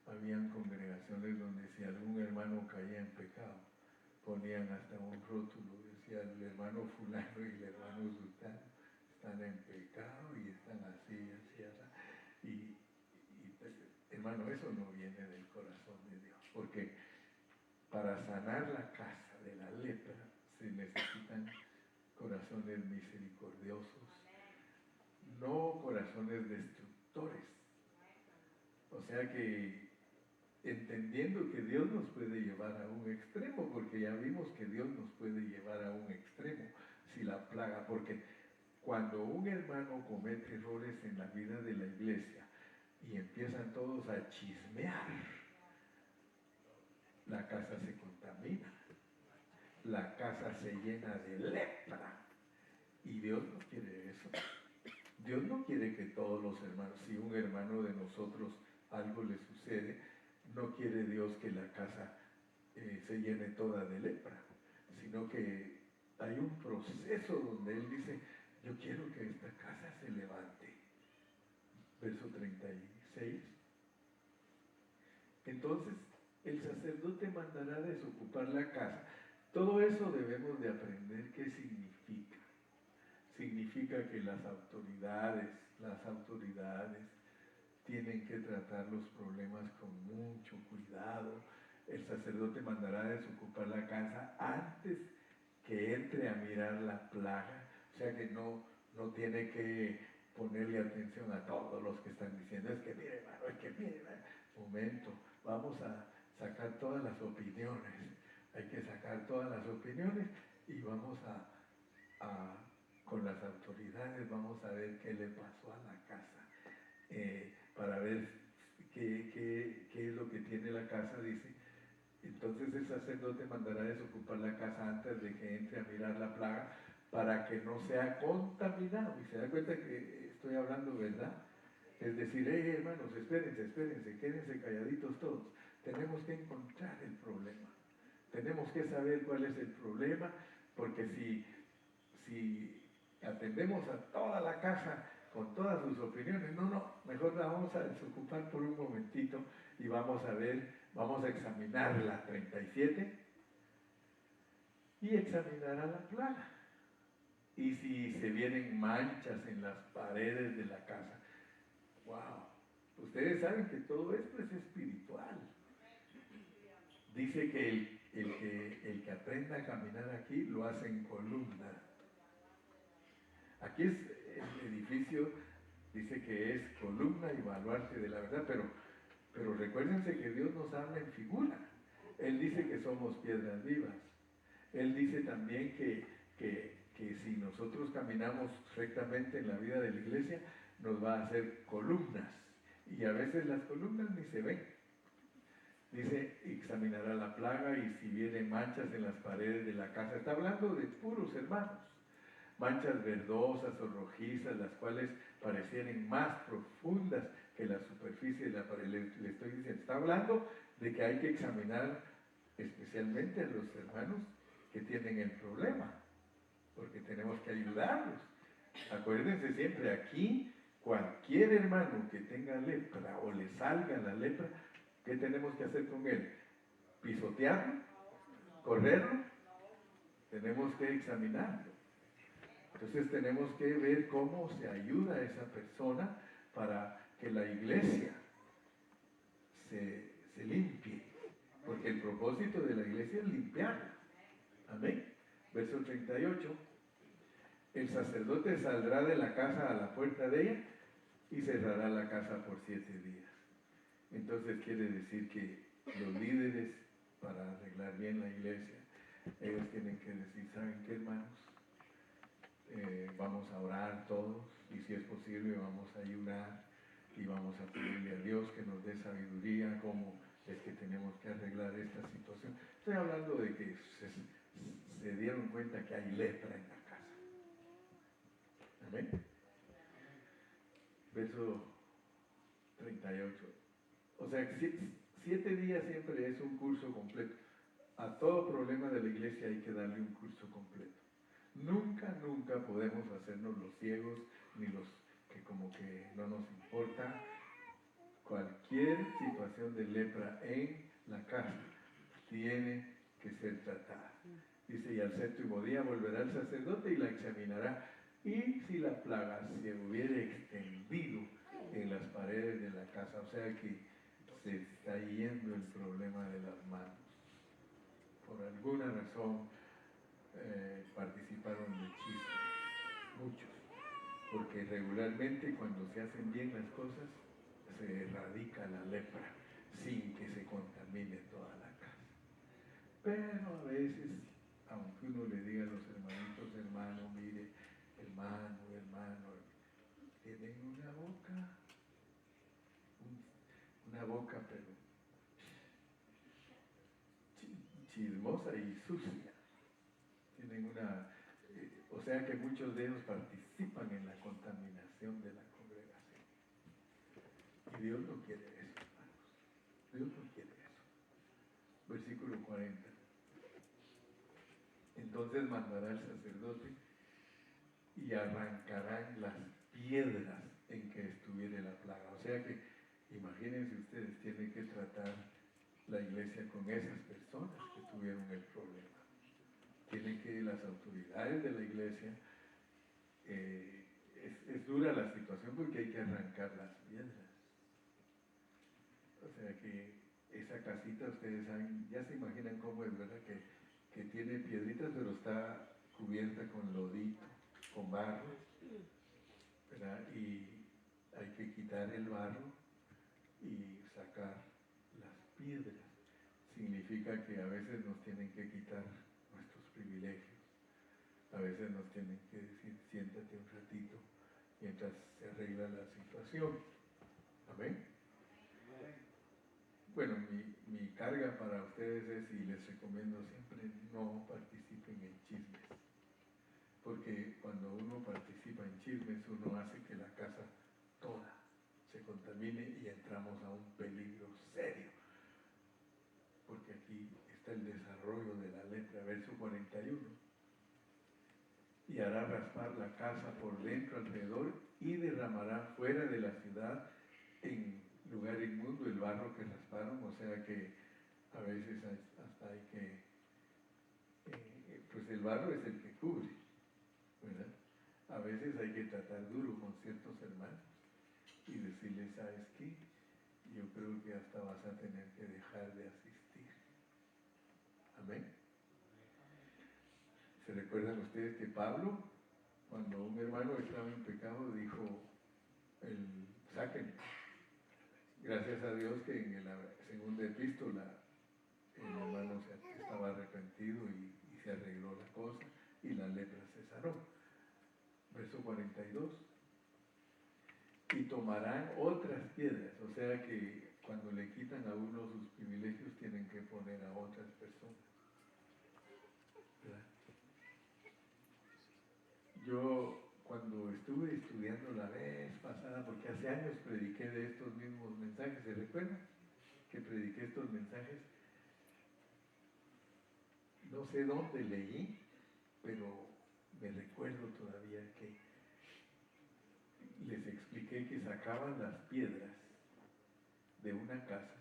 [SPEAKER 1] habían congregaciones donde si algún hermano caía en pecado, ponían hasta un rótulo, decía el hermano fulano y el hermano sultano están en pecado y están así. Y hermano, eso no viene del corazón de Dios, porque para sanar la casa de la lepra se necesitan corazones misericordiosos, no corazones destructores. O sea que entendiendo que Dios nos puede llevar a un extremo, porque ya vimos que Dios nos puede llevar a un extremo si la plaga, porque cuando un hermano comete errores en la vida de la iglesia y empiezan todos a chismear, la casa se contamina, la casa se llena de lepra, y Dios no quiere eso. Dios no quiere que todos los hermanos, si un hermano de nosotros algo le sucede, no quiere Dios que la casa se llene toda de lepra, sino que hay un proceso donde Él dice, yo quiero que esta casa se levante. Verso 36. Entonces, el sacerdote mandará desocupar la casa. Todo eso debemos de aprender qué significa. Significa que las autoridades tienen que tratar los problemas con mucho cuidado. El sacerdote mandará desocupar la casa antes que entre a mirar la plaga. O sea que no tiene que ponerle atención a todos los que están diciendo, es que mire, hermano, momento, vamos a sacar todas las opiniones. Hay que sacar todas las opiniones y vamos con las autoridades, vamos a ver qué le pasó a la casa, para ver qué es lo que tiene la casa, dice, Entonces el sacerdote mandará desocupar la casa antes de que entre a mirar la plaga para que no sea contaminado. Y se da cuenta que estoy hablando verdad. Es decir, hermanos, espérense, quédense calladitos todos. Tenemos que encontrar el problema. Tenemos que saber cuál es el problema, porque si atendemos a toda la casa con todas sus opiniones, mejor la vamos a desocupar por un momentito y vamos a ver, vamos a examinar la 37 y examinar a la plaga. Y si se vienen manchas en las paredes de la casa, wow, ustedes saben que todo esto es espiritual. Dice que el que aprenda a caminar aquí lo hace en columna. Aquí es el edificio, dice que es columna y baluarte de la verdad, pero recuérdense que Dios nos habla en figura. Él dice que somos piedras vivas. Él dice también que si nosotros caminamos rectamente en la vida de la iglesia, nos va a hacer columnas. Y a veces las columnas ni se ven. Dice, examinará la plaga y si vienen manchas en las paredes de la casa. Está hablando de puros hermanos. Manchas verdosas o rojizas, las cuales parecieren más profundas que la superficie de la pared. Le estoy diciendo, está hablando de que hay que examinar especialmente a los hermanos que tienen el problema, porque tenemos que ayudarlos. Acuérdense siempre, aquí cualquier hermano que tenga lepra o le salga la lepra, ¿qué tenemos que hacer con él? ¿Pisotearlo? ¿Correrlo? Tenemos que examinarlo. Entonces tenemos que ver cómo se ayuda a esa persona para que la iglesia se limpie. Porque el propósito de la iglesia es limpiarla. Amén. Verso 38. El sacerdote saldrá de la casa a la puerta de ella y cerrará la casa por 7 días. Entonces quiere decir que los líderes, para arreglar bien la iglesia, ellos tienen que decir, ¿saben qué, hermanos? Vamos a orar todos y si es posible vamos a ayunar y vamos a pedirle a Dios que nos dé sabiduría cómo es que tenemos que arreglar esta situación. Estoy hablando de que se dieron cuenta que hay lepra en la casa. Amén. Verso 38. O sea, 7 días siempre es un curso completo. A todo problema de la iglesia hay que darle un curso completo. Nunca podemos hacernos los ciegos ni los que como que no nos importa. Cualquier situación de lepra en la casa tiene que ser tratada. Dice, y al 7º día volverá el sacerdote y la examinará. Y si la plaga se hubiere extendido en las paredes de la casa, o sea que se está yendo el problema de las manos. Por alguna razón participaron de chisme, muchos, porque regularmente cuando se hacen bien las cosas se erradica la lepra sin que se contamine toda la casa. Pero a veces, aunque uno le diga a los hermanitos, hermano, mire, hermano, tienen una boca pero chismosa y sucia. Tienen o sea que muchos de ellos participan en la contaminación de la congregación. Y Dios no quiere eso, hermanos. Dios no quiere eso. Versículo 40. Entonces mandará el sacerdote y arrancarán las piedras en que estuviere la plaga. O sea que, imagínense ustedes, tienen que tratar la iglesia con esas personas que tuvieron el problema. Tienen que las autoridades de la iglesia, es dura la situación porque hay que arrancar las piedras. O sea que esa casita, ustedes saben, ya se imaginan cómo es, ¿verdad? Que tiene piedritas, pero está cubierta con lodito, con barro, ¿verdad? Y hay que quitar el barro y sacar las piedras. Significa que a veces nos tienen que quitar nuestros privilegios. A veces nos tienen que decir, siéntate un ratito mientras se arregla la situación. Amén. bueno, mi carga para ustedes es, y les recomiendo siempre, no participen en chismes. Porque cuando uno participa en chismes, uno hace que la casa toda se contamine y entramos a un peligro serio. Porque aquí está el desarrollo de la lepra, verso 41. Y hará raspar la casa por dentro alrededor y derramará fuera de la ciudad en lugar inmundo el barro que rasparon, o sea que a veces hasta hay que, pues el barro es el que cubre, ¿verdad? A veces hay que tratar duro con ciertos hermanos y decirles, ¿sabes qué? Yo creo que hasta vas a tener que dejar de asistir. Amén. ¿Se recuerdan ustedes que Pablo, cuando un hermano estaba en pecado, dijo, sáquenlo? Gracias a Dios que en la segunda epístola el hermano estaba arrepentido y se arregló la cosa y la lepra se sanó. Verso 42. Y tomarán otras piedras, o sea que cuando le quitan a uno sus privilegios tienen que poner a otras personas. ¿Verdad? Yo cuando estuve estudiando la vez pasada, porque hace años prediqué de estos mismos mensajes, ¿se recuerdan? Que prediqué estos mensajes. No sé dónde leí, pero me recuerdo todavía que les expliqué que sacaban las piedras de una casa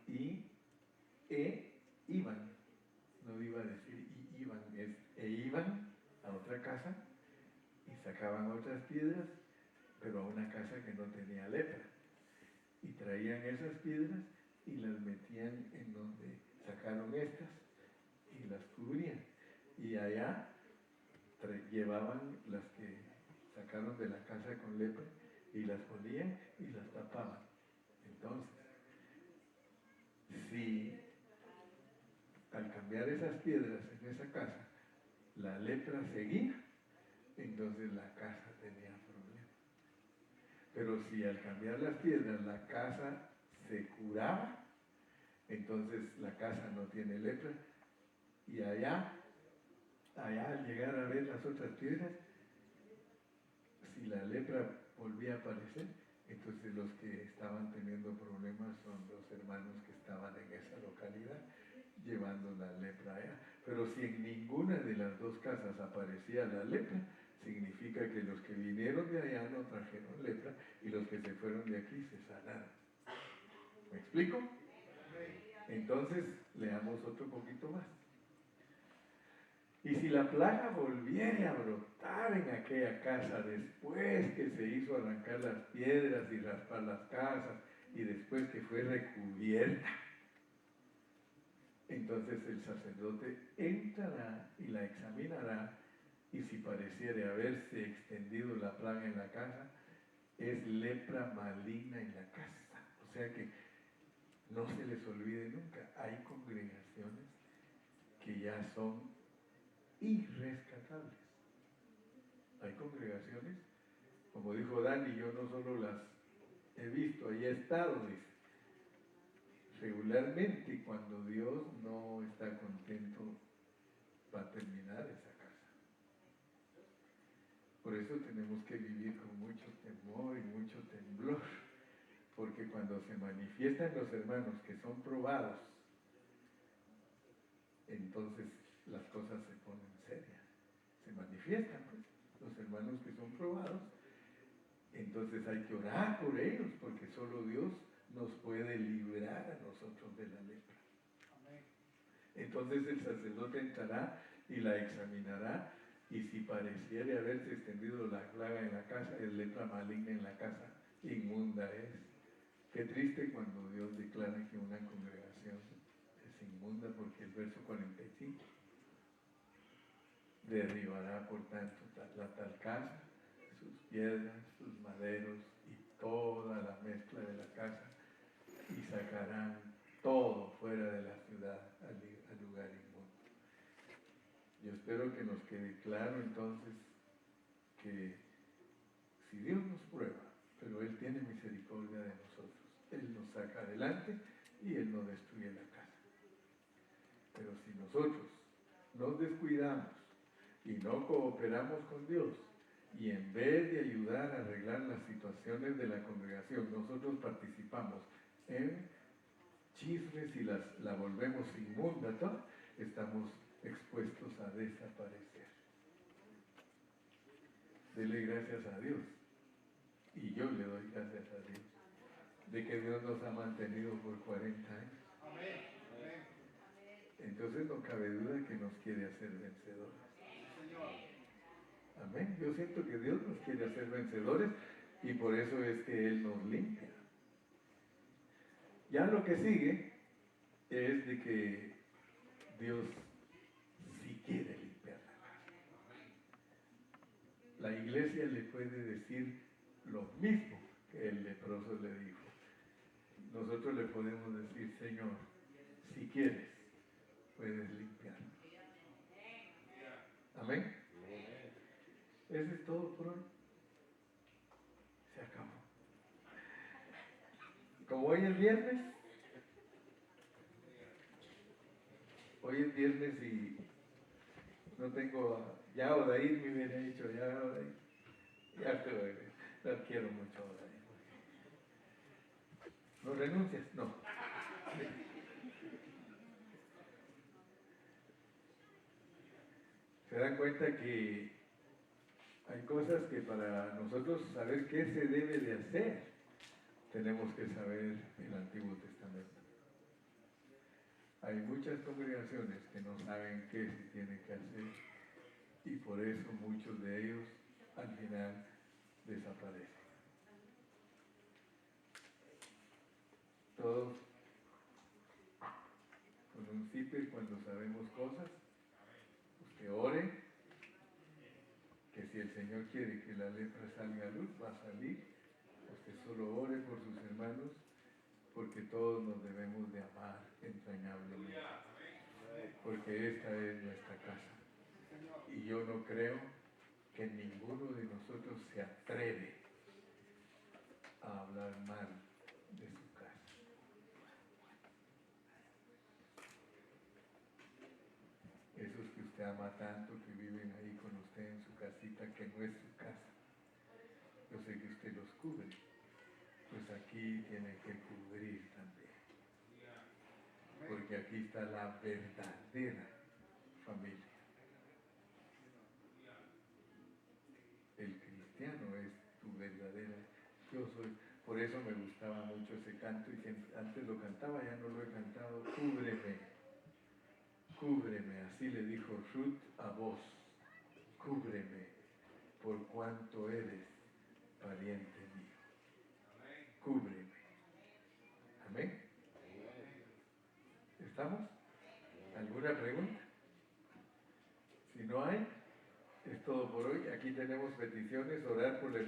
[SPEAKER 1] y iban, no iba a decir iban, iban a otra casa y sacaban otras piedras, pero a una casa que no tenía lepra. Y traían esas piedras y las metían en donde sacaron estas y las cubrían. Y allá llevaban las que sacaron de la casa con lepra y las ponían y las tapaban. Entonces, si al cambiar esas piedras en esa casa, la lepra seguía, entonces la casa tenía problemas. Pero si al cambiar las piedras la casa se curaba, entonces la casa no tiene lepra. Y allá al llegar a ver las otras piedras, si la lepra volvía a aparecer, entonces los que estaban teniendo problemas son los hermanos que estaban en esa localidad llevando la lepra allá. Pero si en ninguna de las dos casas aparecía la lepra, significa que los que vinieron de allá no trajeron lepra y los que se fueron de aquí se sanaron. ¿Me explico? Entonces, leamos otro poquito más. Y si la plaga volviera a brotar en aquella casa después que se hizo arrancar las piedras y raspar las casas y después que fue recubierta, entonces el sacerdote entrará y la examinará y si pareciere haberse extendido la plaga en la casa, es lepra maligna en la casa. O sea que no se les olvide nunca, hay congregaciones que ya son irrescatables. Hay congregaciones, como dijo Dani, yo no solo las he visto, ahí he estado, dice. Regularmente cuando Dios no está contento va a terminar esa casa. Por eso tenemos que vivir con mucho temor y mucho temblor, porque cuando se manifiestan los hermanos que son probados, entonces las cosas se ponen serias. Se manifiestan, pues, los hermanos que son probados, entonces hay que orar por ellos, porque solo Dios nos puede librar a nosotros de la lepra. Entonces el sacerdote entrará y la examinará, y si pareciere haberse extendido la plaga en la casa, es lepra maligna en la casa, inmunda es. Qué triste cuando Dios declara que una congregación es inmunda, porque el verso 45, derribará por tanto la tal casa, sus piedras, sus maderos y toda la mezcla de la casa, y sacarán todo fuera de la ciudad al lugar inmundo. Yo espero que nos quede claro entonces que si Dios nos prueba, pero Él tiene misericordia de nosotros, Él nos saca adelante y Él no destruye la casa. Pero si nosotros nos descuidamos y no cooperamos con Dios, y en vez de ayudar a arreglar las situaciones de la congregación, nosotros participamos en chismes y la volvemos inmunda, ¿no? Estamos expuestos a desaparecer. Dele gracias a Dios. Y yo le doy gracias a Dios de que Dios nos ha mantenido por 40 años. Entonces no cabe duda que nos quiere hacer vencedores. Amén. Yo siento que Dios nos quiere hacer vencedores y por eso es que Él nos limpia. Ya lo que sigue es de que Dios sí quiere limpiar la casa. La iglesia le puede decir lo mismo que el leproso le dijo. Nosotros le podemos decir, Señor, si quieres, puedes limpiarnos. Amén. Eso es todo por hoy. Se acabó. Como hoy es viernes y no tengo, ya Odair me hubiera dicho, ya Odair, ya te voy, lo quiero mucho Odair. ¿No renuncias? No. Se dan cuenta que hay cosas que para nosotros saber qué se debe de hacer, tenemos que saber el Antiguo Testamento. Hay muchas congregaciones que no saben qué se tiene que hacer y por eso muchos de ellos al final desaparecen. Todos con un zipper cuando sabemos cosas, usted ore, que si el Señor quiere que la lepra salga a luz, va a salir. Usted solo ore por sus hermanos, porque todos nos debemos de amar entrañablemente. Porque esta es nuestra casa. Y yo no creo que ninguno de nosotros se atreve a hablar mal de su casa. Esos que usted ama tanto, que viven ahí con usted en su casita, que no es su casa. Yo sé que usted los cubre. Pues aquí tiene que cubrir también. Porque aquí está la verdadera familia. El cristiano es tu verdadera. Yo soy. Por eso me gustaba mucho ese canto y antes lo cantaba, ya no lo he cantado. Cúbreme, cúbreme. Así le dijo Ruth a vos. Cúbreme por cuanto eres pariente mío. Cúbreme. Amén. ¿Estamos? ¿Alguna pregunta? Si no hay, es todo por hoy. Aquí tenemos peticiones, orar por el